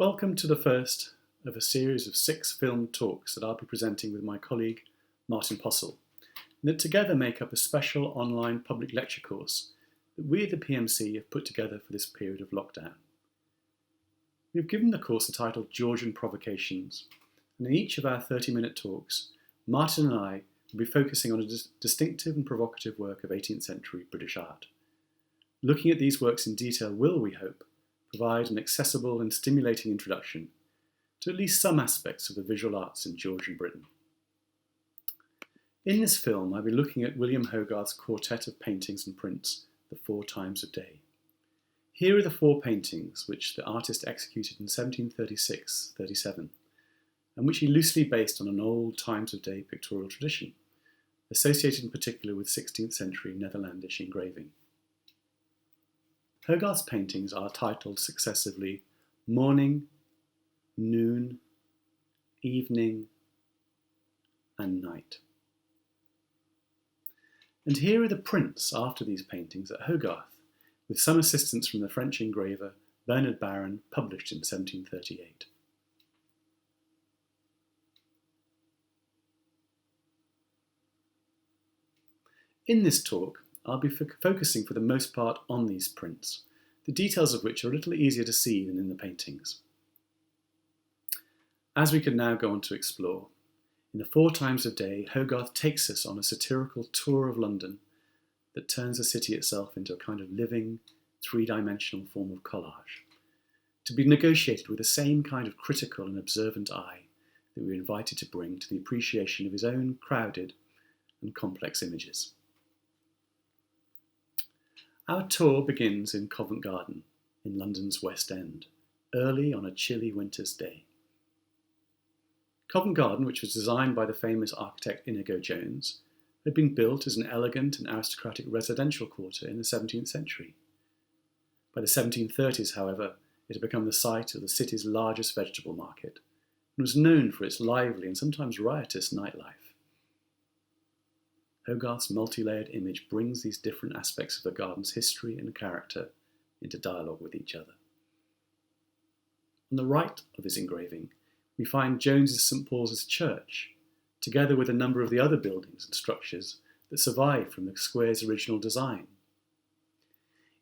Welcome to the first of a series of 6 film talks that I'll be presenting with my colleague Martin Posselt, and that together make up a special online public lecture course that we at the PMC have put together for this period of lockdown. We've given the course the title Georgian Provocations, and in each of our 30-minute talks, Martin and I will be focusing on a distinctive and provocative work of 18th century British art. Looking at these works in detail will, we hope, provide an accessible and stimulating introduction to at least some aspects of the visual arts in Georgian Britain. In this film, I'll be looking at William Hogarth's quartet of paintings and prints, The Four Times of Day. Here are the 4 paintings which the artist executed in 1736-37, and which he loosely based on an old Times of Day pictorial tradition, associated in particular with 16th century Netherlandish engraving. Hogarth's paintings are titled successively Morning, Noon, Evening, and Night. And here are the prints after these paintings at Hogarth, with some assistance from the French engraver Bernard Baron, published in 1738. In this talk, I'll be focusing for the most part on these prints, the details of which are a little easier to see than in the paintings. As we can now go on to explore, in The Four Times of Day, Hogarth takes us on a satirical tour of London that turns the city itself into a kind of living, three-dimensional form of collage, to be negotiated with the same kind of critical and observant eye that we were invited to bring to the appreciation of his own crowded and complex images. Our tour begins in Covent Garden, in London's West End, early on a chilly winter's day. Covent Garden, which was designed by the famous architect Inigo Jones, had been built as an elegant and aristocratic residential quarter in the 17th century. By the 1730s, however, it had become the site of the city's largest vegetable market, and was known for its lively and sometimes riotous nightlife. Hogarth's multi-layered image brings these different aspects of the garden's history and character into dialogue with each other. On the right of his engraving, we find Jones's St. Paul's Church, together with a number of the other buildings and structures that survive from the square's original design.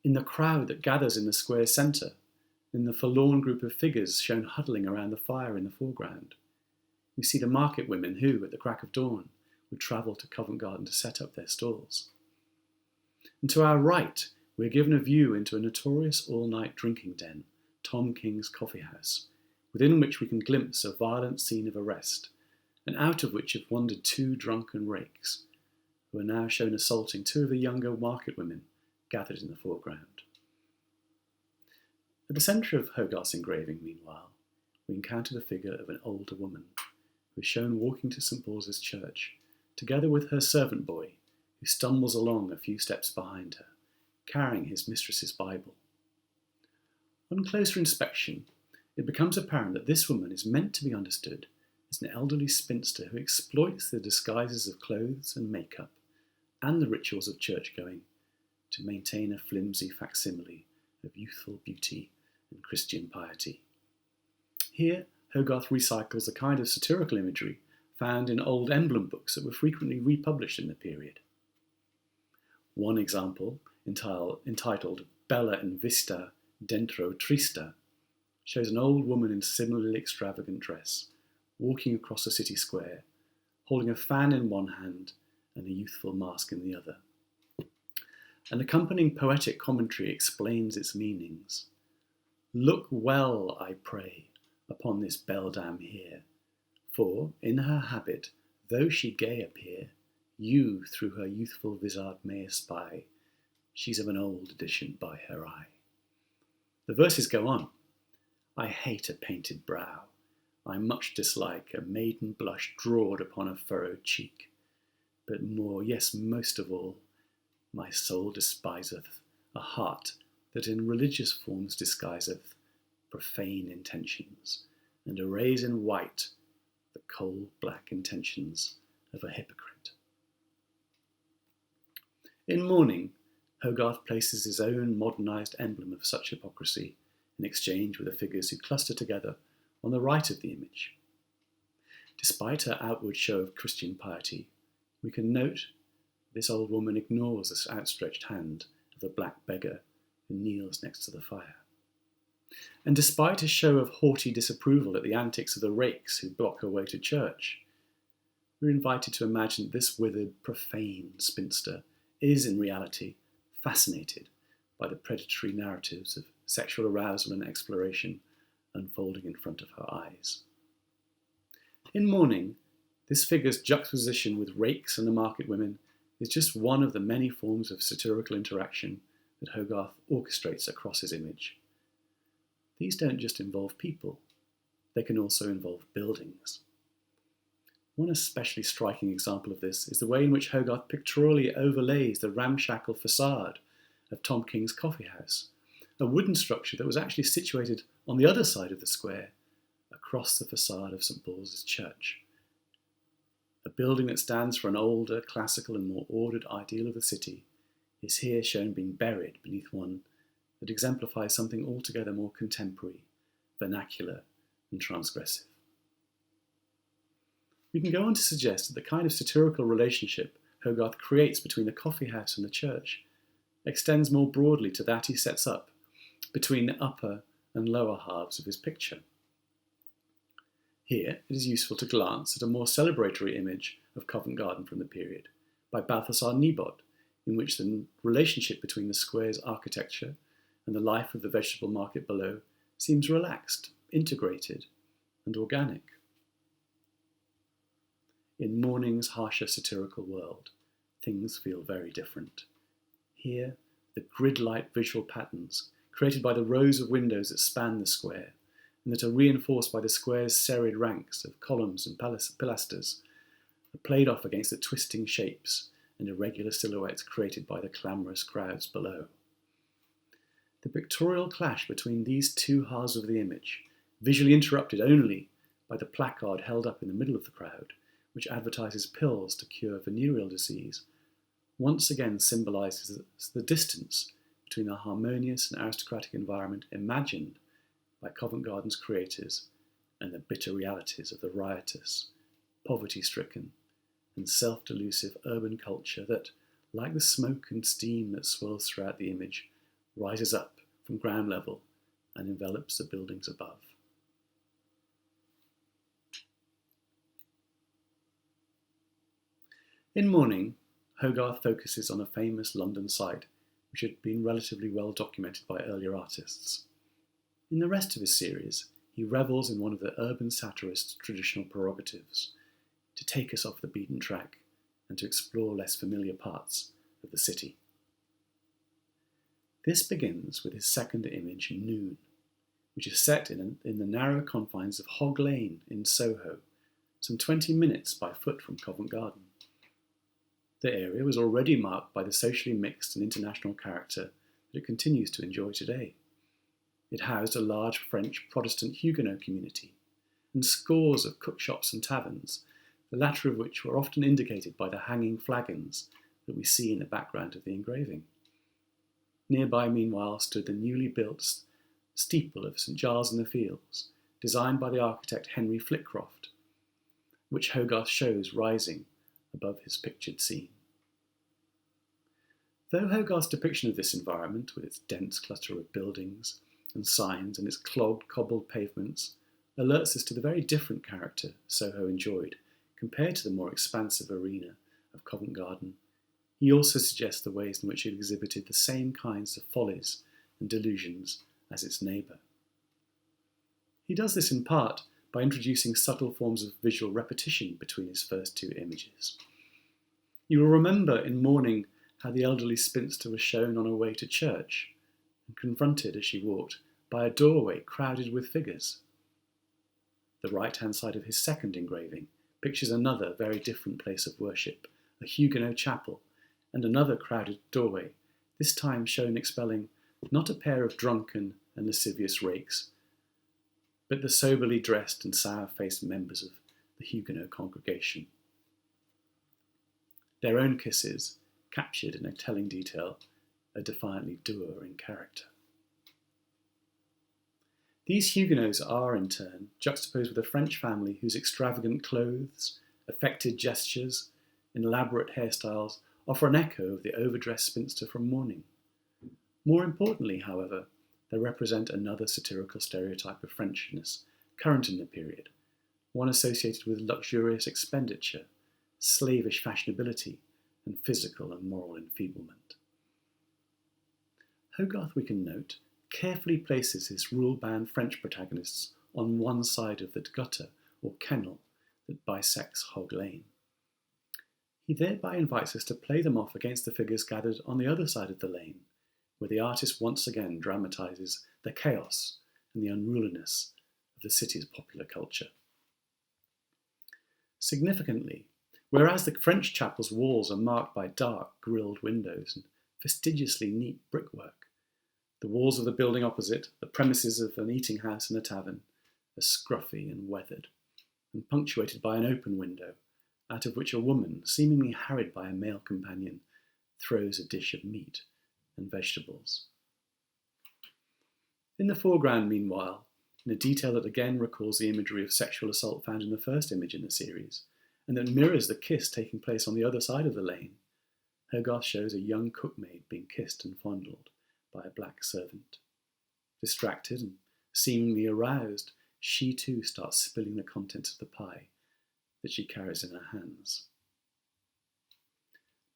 In the crowd that gathers in the square's centre, in the forlorn group of figures shown huddling around the fire in the foreground, we see the market women who, at the crack of dawn, would travel to Covent Garden to set up their stalls. And to our right, we are given a view into a notorious all-night drinking den, Tom King's Coffee House, within which we can glimpse a violent scene of arrest, and out of which have wandered 2 drunken rakes, who are now shown assaulting 2 of the younger market women gathered in the foreground. At the centre of Hogarth's engraving, meanwhile, we encounter the figure of an older woman, who is shown walking to St. Paul's Church, together with her servant boy, who stumbles along a few steps behind her, carrying his mistress's Bible. On closer inspection, it becomes apparent that this woman is meant to be understood as an elderly spinster who exploits the disguises of clothes and makeup and the rituals of church-going to maintain a flimsy facsimile of youthful beauty and Christian piety. Here, Hogarth recycles the kind of satirical imagery found in old emblem books that were frequently republished in the period. One example, entitled Bella in Vista Dentro Trista, shows an old woman in similarly extravagant dress, walking across a city square, holding a fan in one hand and a youthful mask in the other. An accompanying poetic commentary explains its meanings. Look well, I pray, upon this beldam here, for, in her habit, though she gay appear, you through her youthful vizard may espy, she's of an old edition by her eye. The verses go on. I hate a painted brow, I much dislike a maiden blush drawed upon a furrowed cheek, but more, yes, most of all, my soul despiseth a heart that in religious forms disguiseth profane intentions, and arrays in white the coal-black intentions of a hypocrite. In Morning, Hogarth places his own modernised emblem of such hypocrisy in exchange with the figures who cluster together on the right of the image. Despite her outward show of Christian piety, we can note this old woman ignores the outstretched hand of the black beggar who kneels next to the fire. And despite a show of haughty disapproval at the antics of the rakes who block her way to church, we're invited to imagine that this withered, profane spinster is in reality fascinated by the predatory narratives of sexual arousal and exploration unfolding in front of her eyes. In Mourning, this figure's juxtaposition with rakes and the market women is just one of the many forms of satirical interaction that Hogarth orchestrates across his image. These don't just involve people, they can also involve buildings. One especially striking example of this is the way in which Hogarth pictorially overlays the ramshackle facade of Tom King's Coffee House, a wooden structure that was actually situated on the other side of the square, across the facade of St Paul's Church. A building that stands for an older, classical and more ordered ideal of the city is here shown being buried beneath one that exemplifies something altogether more contemporary, vernacular and transgressive. We can go on to suggest that the kind of satirical relationship Hogarth creates between the coffee house and the church extends more broadly to that he sets up between the upper and lower halves of his picture. Here it is useful to glance at a more celebratory image of Covent Garden from the period by Balthasar Niebuhr, in which the relationship between the square's architecture and the life of the vegetable market below seems relaxed, integrated, and organic. In Mourning's harsher satirical world, things feel very different. Here, the grid-like visual patterns created by the rows of windows that span the square and that are reinforced by the square's serried ranks of columns and pilasters are played off against the twisting shapes and irregular silhouettes created by the clamorous crowds below. The pictorial clash between these two halves of the image, visually interrupted only by the placard held up in the middle of the crowd, which advertises pills to cure venereal disease, once again symbolises the distance between the harmonious and aristocratic environment imagined by Covent Garden's creators and the bitter realities of the riotous, poverty-stricken, and self-delusive urban culture that, like the smoke and steam that swirls throughout the image, rises up from ground level and envelops the buildings above. In Mourning, Hogarth focuses on a famous London site which had been relatively well documented by earlier artists. In the rest of his series, he revels in one of the urban satirist's traditional prerogatives, to take us off the beaten track and to explore less familiar parts of the city. This begins with his second image, Noon, which is set in the narrow confines of Hog Lane in Soho, some 20 minutes by foot from Covent Garden. The area was already marked by the socially mixed and international character that it continues to enjoy today. It housed a large French Protestant Huguenot community and scores of cookshops and taverns, the latter of which were often indicated by the hanging flagons that we see in the background of the engraving. Nearby, meanwhile, stood the newly built steeple of St Giles in the Fields, designed by the architect Henry Flitcroft, which Hogarth shows rising above his pictured scene. Though Hogarth's depiction of this environment, with its dense cluster of buildings and signs and its clogged, cobbled pavements, alerts us to the very different character Soho enjoyed compared to the more expansive arena of Covent Garden, he also suggests the ways in which it exhibited the same kinds of follies and delusions as its neighbour. He does this in part by introducing subtle forms of visual repetition between his first two images. You will remember in Mourning how the elderly spinster was shown on her way to church and confronted as she walked by a doorway crowded with figures. The right-hand side of his second engraving pictures another very different place of worship, a Huguenot chapel, and another crowded doorway, this time shown expelling not a pair of drunken and lascivious rakes, but the soberly dressed and sour-faced members of the Huguenot congregation. Their own kisses, captured in a telling detail, are defiantly dour in character. These Huguenots are, in turn, juxtaposed with a French family whose extravagant clothes, affected gestures, and elaborate hairstyles offer an echo of the overdressed spinster from Mourning. More importantly, however, they represent another satirical stereotype of Frenchness current in the period, one associated with luxurious expenditure, slavish fashionability, and physical and moral enfeeblement. Hogarth, we can note, carefully places his rule-bound French protagonists on one side of the gutter or kennel that bisects Hog Lane. He thereby invites us to play them off against the figures gathered on the other side of the lane, where the artist once again dramatises the chaos and the unruliness of the city's popular culture. Significantly, whereas the French chapel's walls are marked by dark, grilled windows and fastidiously neat brickwork, the walls of the building opposite, the premises of an eating house and a tavern, are scruffy and weathered, and punctuated by an open window, out of which a woman, seemingly harried by a male companion, throws a dish of meat and vegetables. In the foreground, meanwhile, in a detail that again recalls the imagery of sexual assault found in the first image in the series, and that mirrors the kiss taking place on the other side of the lane, Hogarth shows a young cookmaid being kissed and fondled by a black servant. Distracted and seemingly aroused, she too starts spilling the contents of the pie that she carries in her hands.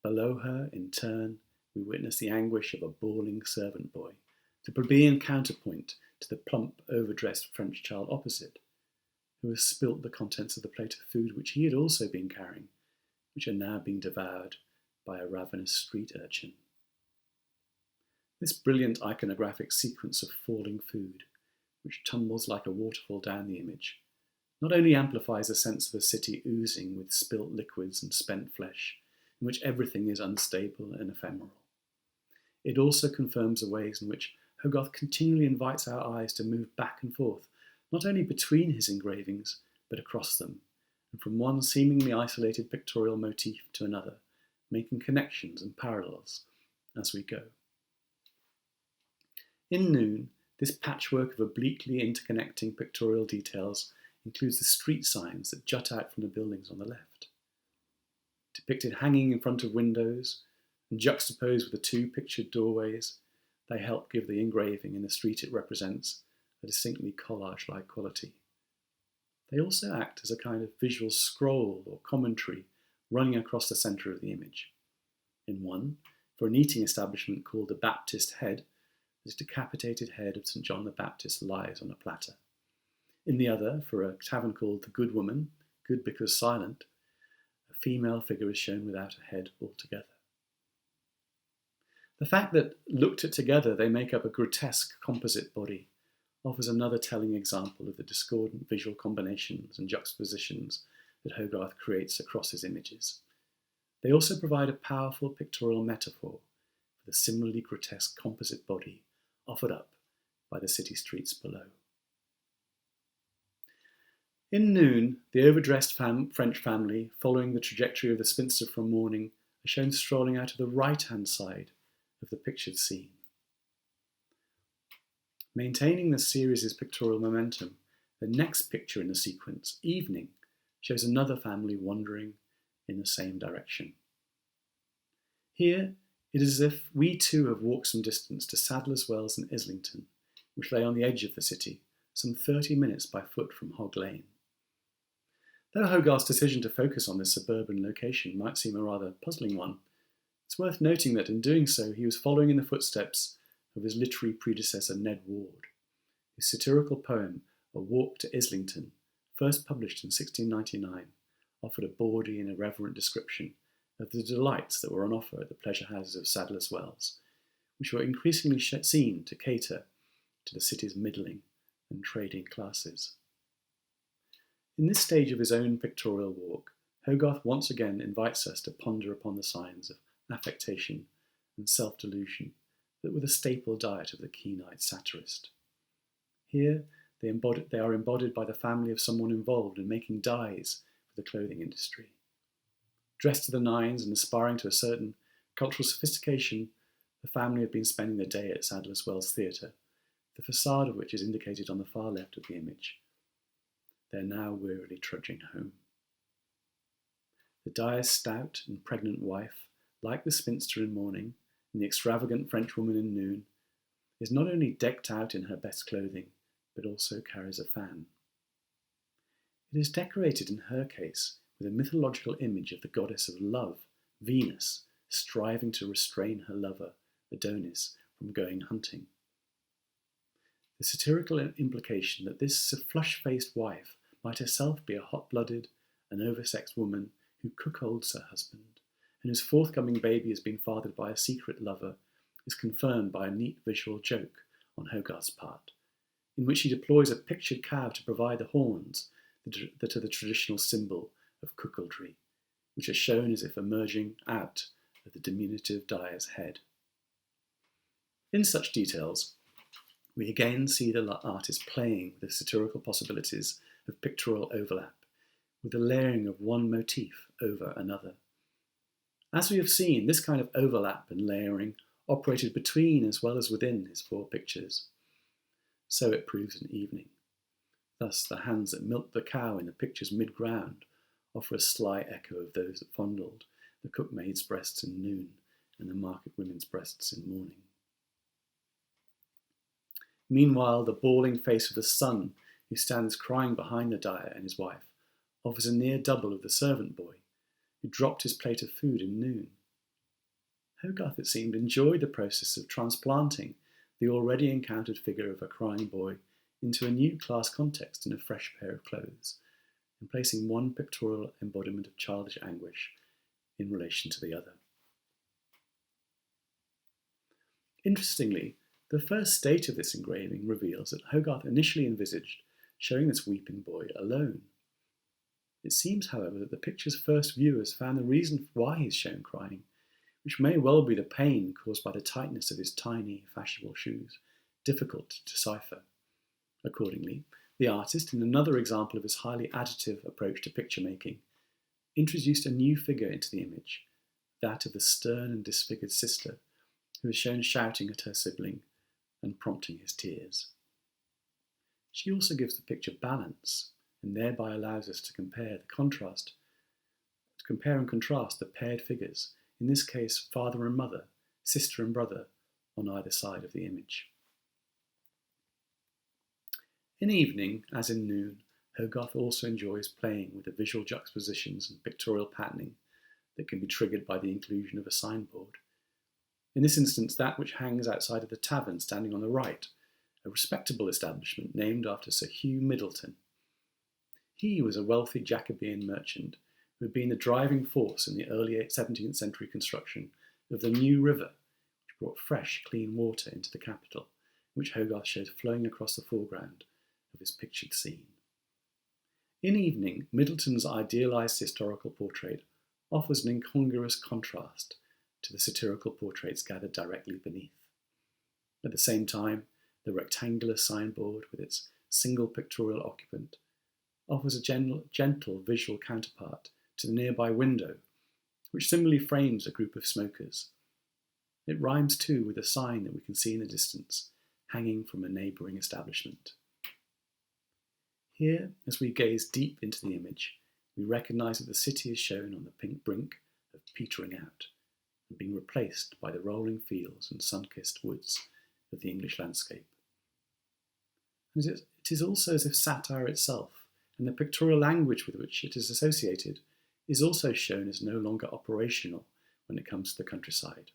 Below her, in turn, we witness the anguish of a bawling servant boy, the plebeian counterpoint to the plump, overdressed French child opposite, who has spilt the contents of the plate of food which he had also been carrying, which are now being devoured by a ravenous street urchin. This brilliant iconographic sequence of falling food, which tumbles like a waterfall down the image, not only amplifies the sense of a city oozing with spilt liquids and spent flesh, in which everything is unstable and ephemeral. It also confirms the ways in which Hogarth continually invites our eyes to move back and forth, not only between his engravings, but across them, and from one seemingly isolated pictorial motif to another, making connections and parallels as we go. In Noon, this patchwork of obliquely interconnecting pictorial details includes the street signs that jut out from the buildings on the left. Depicted hanging in front of windows and juxtaposed with the two pictured doorways, they help give the engraving in the street it represents a distinctly collage-like quality. They also act as a kind of visual scroll or commentary running across the centre of the image. In one, for an eating establishment called the Baptist Head, this decapitated head of St. John the Baptist lies on a platter. In the other, for a tavern called the Good Woman, good because silent, a female figure is shown without a head altogether. The fact that, looked at together, they make up a grotesque composite body offers another telling example of the discordant visual combinations and juxtapositions that Hogarth creates across his images. They also provide a powerful pictorial metaphor for the similarly grotesque composite body offered up by the city streets below. In Noon, the overdressed French family, following the trajectory of the spinster from Mourning, are shown strolling out of the right-hand side of the pictured scene. Maintaining the series' pictorial momentum, the next picture in the sequence, Evening, shows another family wandering in the same direction. Here, it is as if we too have walked some distance to Sadler's Wells and Islington, which lay on the edge of the city, some 30 minutes by foot from Hog Lane. Though Hogarth's decision to focus on this suburban location might seem a rather puzzling one, it's worth noting that in doing so he was following in the footsteps of his literary predecessor Ned Ward, whose satirical poem A Walk to Islington, first published in 1699, offered a bawdy and irreverent description of the delights that were on offer at the pleasure houses of Sadler's Wells, which were increasingly seen to cater to the city's middling and trading classes. In this stage of his own pictorial walk, Hogarth once again invites us to ponder upon the signs of affectation and self-delusion that were the staple diet of the keen-eyed satirist. Here, they are embodied by the family of someone involved in making dyes for the clothing industry. Dressed to the nines and aspiring to a certain cultural sophistication, the family have been spending the day at Sadler's Wells Theatre, the facade of which is indicated on the far left of the image. They are now wearily trudging home. The dyer's stout and pregnant wife, like the spinster in mourning and the extravagant Frenchwoman in noon, is not only decked out in her best clothing, but also carries a fan. It is decorated in her case with a mythological image of the goddess of love, Venus, striving to restrain her lover, Adonis, from going hunting. The satirical implication that this flush-faced wife might herself be a hot-blooded and oversexed woman who cuckolds her husband, and whose forthcoming baby has been fathered by a secret lover, is confirmed by a neat visual joke on Hogarth's part, in which he deploys a pictured cow to provide the horns that are the traditional symbol of cuckoldry, which are shown as if emerging out of the diminutive dyer's head. In such details, we again see the artist playing with the satirical possibilities of pictorial overlap, with the layering of one motif over another. As we have seen, this kind of overlap and layering operated between as well as within his four pictures. So it proves in Evening. Thus, the hands that milked the cow in the picture's mid-ground offer a sly echo of those that fondled the cookmaid's breasts in Noon and the market women's breasts in Morning. Meanwhile, the bawling face of the son, who stands crying behind the dyer and his wife, offers a near double of the servant boy, who dropped his plate of food in Noon. Hogarth, it seemed, enjoyed the process of transplanting the already encountered figure of a crying boy into a new class context in a fresh pair of clothes, and placing one pictorial embodiment of childish anguish in relation to the other. Interestingly, the first state of this engraving reveals that Hogarth initially envisaged showing this weeping boy alone. It seems, however, that the picture's first viewers found the reason why he is shown crying, which may well be the pain caused by the tightness of his tiny, fashionable shoes, difficult to decipher. Accordingly, the artist, in another example of his highly additive approach to picture-making, introduced a new figure into the image, that of the stern and disfigured sister, who is shown shouting at her sibling and prompting his tears. She also gives the picture balance, and thereby allows us to compare and contrast the paired figures, in this case father and mother, sister and brother, on either side of the image. In Evening, as in Noon, Hogarth also enjoys playing with the visual juxtapositions and pictorial patterning that can be triggered by the inclusion of a signboard. In this instance, that which hangs outside of the tavern standing on the right, a respectable establishment named after Sir Hugh Middleton. He was a wealthy Jacobean merchant who had been the driving force in the early 17th century construction of the New River, which brought fresh, clean water into the capital, which Hogarth shows flowing across the foreground of his pictured scene. In Evening, Middleton's idealised historical portrait offers an incongruous contrast to the satirical portraits gathered directly beneath. At the same time, the rectangular signboard with its single pictorial occupant offers a gentle visual counterpart to the nearby window, which similarly frames a group of smokers. It rhymes too with a sign that we can see in the distance, hanging from a neighbouring establishment. Here, as we gaze deep into the image, we recognise that the city is shown on the pink brink of petering out, and being replaced by the rolling fields and sun-kissed woods of the English landscape. And it is also as if satire itself, and the pictorial language with which it is associated, is also shown as no longer operational when it comes to the countryside.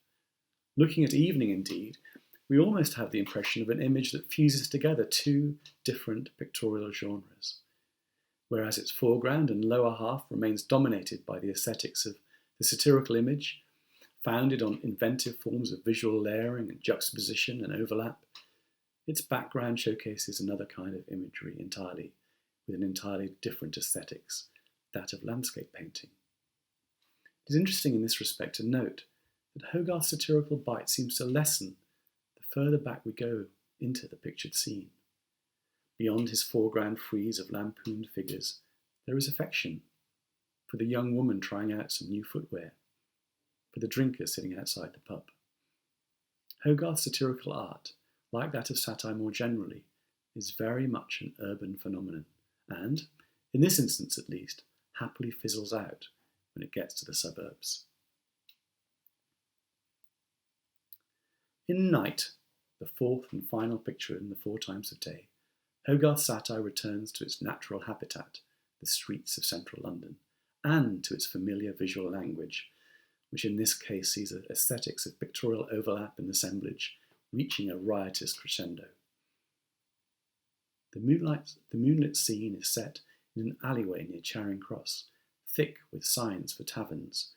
Looking at Evening, indeed, we almost have the impression of an image that fuses together two different pictorial genres, whereas its foreground and lower half remains dominated by the aesthetics of the satirical image, founded on inventive forms of visual layering and juxtaposition and overlap. Its background showcases another kind of imagery entirely, with an entirely different aesthetics, that of landscape painting. It is interesting in this respect to note that Hogarth's satirical bite seems to lessen the further back we go into the pictured scene. Beyond his foreground frieze of lampooned figures, there is affection for the young woman trying out some new footwear, for the drinker sitting outside the pub. Hogarth's satirical art like that of satire more generally, is very much an urban phenomenon, and, in this instance at least, happily fizzles out when it gets to the suburbs. In Night, the fourth and final picture in the Four Times of Day, Hogarth's satire returns to its natural habitat, the streets of central London, and to its familiar visual language, which in this case sees aesthetics of pictorial overlap and assemblage reaching a riotous crescendo. The moonlit scene is set in an alleyway near Charing Cross, thick with signs for taverns,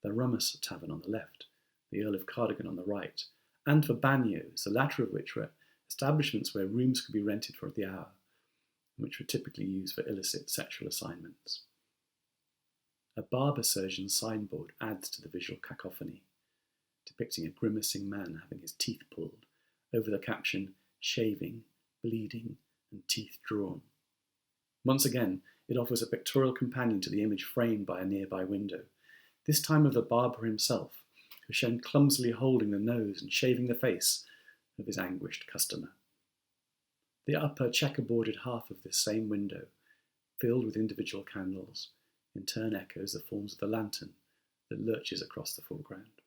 the Rummus Tavern on the left, the Earl of Cardigan on the right, and for bagnios, the latter of which were establishments where rooms could be rented for the hour, which were typically used for illicit sexual assignments. A barber surgeon's signboard adds to the visual cacophony, depicting a grimacing man having his teeth pulled, over the caption, "Shaving, bleeding, and teeth drawn." Once again, it offers a pictorial companion to the image framed by a nearby window, this time of the barber himself, who is shown clumsily holding the nose and shaving the face of his anguished customer. The upper checkerboarded half of this same window, filled with individual candles, in turn echoes the forms of the lantern that lurches across the foreground.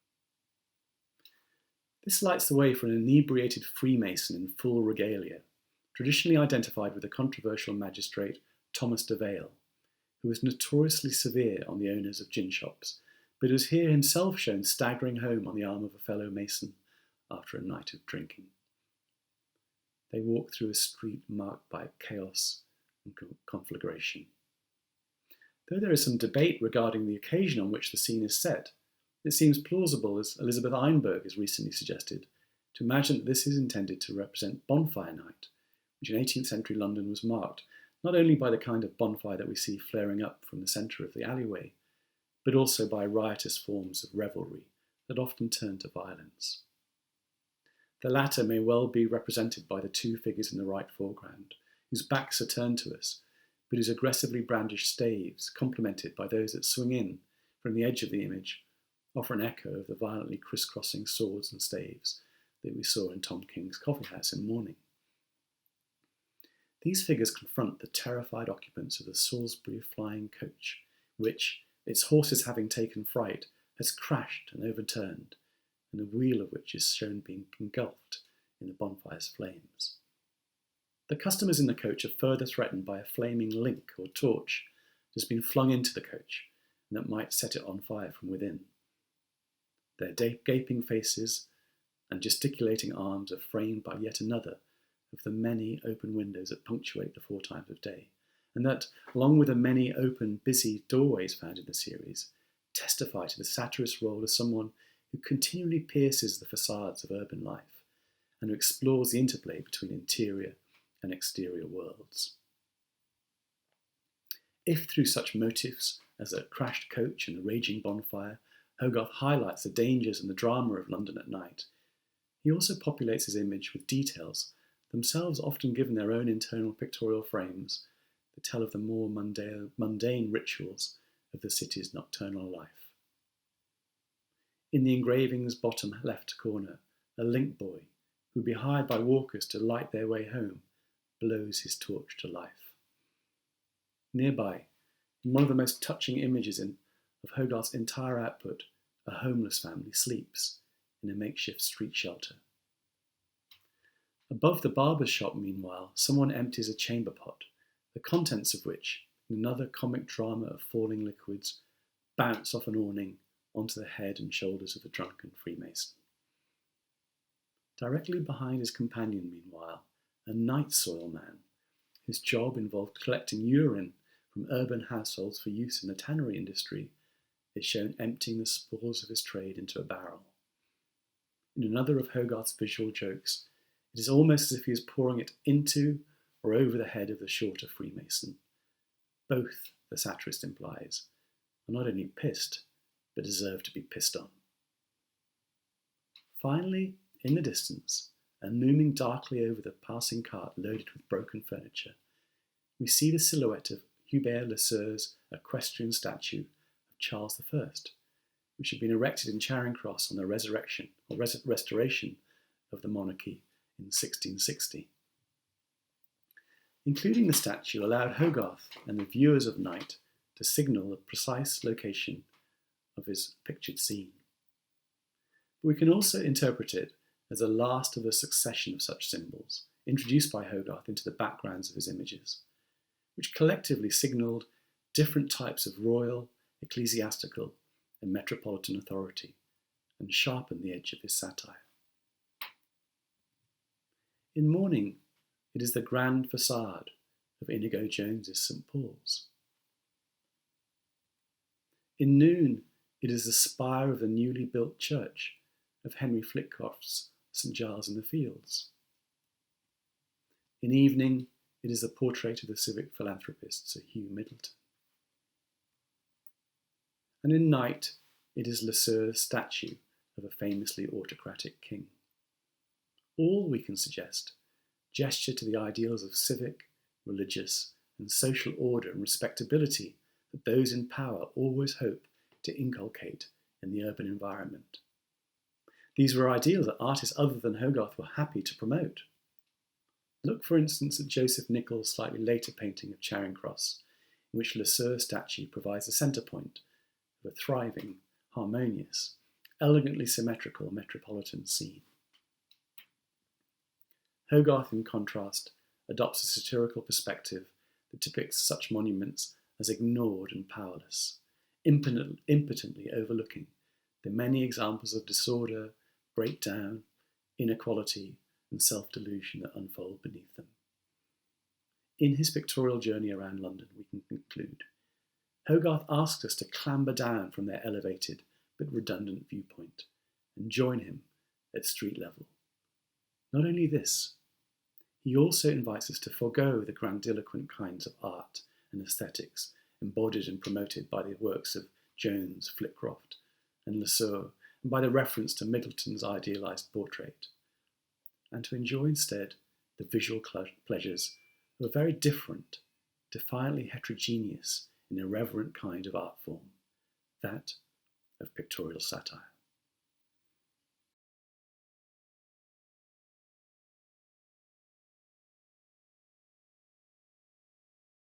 This lights the way for an inebriated Freemason in full regalia, traditionally identified with the controversial magistrate Thomas de Vale, who was notoriously severe on the owners of gin shops, but was here himself shown staggering home on the arm of a fellow mason after a night of drinking. They walk through a street marked by chaos and conflagration. Though there is some debate regarding the occasion on which the scene is set, it seems plausible, as Elizabeth Einberg has recently suggested, to imagine that this is intended to represent Bonfire Night, which in 18th century London was marked not only by the kind of bonfire that we see flaring up from the centre of the alleyway, but also by riotous forms of revelry that often turn to violence. The latter may well be represented by the two figures in the right foreground, whose backs are turned to us, but whose aggressively brandished staves, complemented by those that swing in from the edge of the image, offer an echo of the violently crisscrossing swords and staves that we saw in Tom King's Coffee House in Mourning. These figures confront the terrified occupants of the Salisbury flying coach, which, its horses having taken fright, has crashed and overturned, and the wheel of which is shown being engulfed in the bonfire's flames. The customers in the coach are further threatened by a flaming link or torch that has been flung into the coach and that might set it on fire from within. Their gaping faces and gesticulating arms are framed by yet another of the many open windows that punctuate the Four Times of Day, and that, along with the many open, busy doorways found in the series, testify to the satirist's role as someone who continually pierces the facades of urban life and who explores the interplay between interior and exterior worlds. If through such motifs as a crashed coach and a raging bonfire, Hogarth highlights the dangers and the drama of London at night, he also populates his image with details, themselves often given their own internal pictorial frames, that tell of the more mundane rituals of the city's nocturnal life. In the engraving's bottom left corner, a link boy, who would be hired by walkers to light their way home, blows his torch to life. Nearby, in one of the most touching images of Hogarth's entire output, a homeless family sleeps in a makeshift street shelter. Above the barber's shop, meanwhile, someone empties a chamber pot, the contents of which, in another comic drama of falling liquids, bounce off an awning onto the head and shoulders of the drunken Freemason. Directly behind his companion, meanwhile, a night soil man, whose job involved collecting urine from urban households for use in the tannery industry, is shown emptying the spoils of his trade into a barrel. In another of Hogarth's visual jokes, it is almost as if he is pouring it into or over the head of the shorter Freemason. Both, the satirist implies, are not only pissed, but deserve to be pissed on. Finally, in the distance, and looming darkly over the passing cart loaded with broken furniture, we see the silhouette of Hubert Lesueur's equestrian statue of Charles I, which had been erected in Charing Cross on the restoration of the monarchy in 1660. Including the statue allowed Hogarth and the viewers of Night to signal the precise location of his pictured scene. But we can also interpret it as the last of a succession of such symbols introduced by Hogarth into the backgrounds of his images, which collectively signalled different types of royal, ecclesiastical, and metropolitan authority, and sharpened the edge of his satire. In Morning, it is the grand facade of Inigo Jones's St. Paul's. In Noon, it is the spire of the newly built church of Henry Flitcroft's St. Giles in the Fields. In Evening, it is the portrait of the civic philanthropist Sir Hugh Middleton. And in Night, it is Lesur's statue of a famously autocratic king. All, we can suggest, gesture to the ideals of civic, religious, and social order and respectability that those in power always hope to inculcate in the urban environment. These were ideals that artists other than Hogarth were happy to promote. Look, for instance, at Joseph Nicholls' slightly later painting of Charing Cross, in which Lesur's statue provides the centre point of a thriving, harmonious, elegantly symmetrical metropolitan scene. Hogarth, in contrast, adopts a satirical perspective that depicts such monuments as ignored and powerless, impotently overlooking the many examples of disorder, breakdown, inequality, and self-delusion that unfold beneath them. In his pictorial journey around London, we can conclude, Hogarth asks us to clamber down from their elevated but redundant viewpoint and join him at street level. Not only this, he also invites us to forego the grandiloquent kinds of art and aesthetics embodied and promoted by the works of Jones, Flitcroft, and Lesur, and by the reference to Middleton's idealised portrait, and to enjoy instead the visual pleasures of a very different, defiantly heterogeneous and irreverent kind of art form, that of pictorial satire.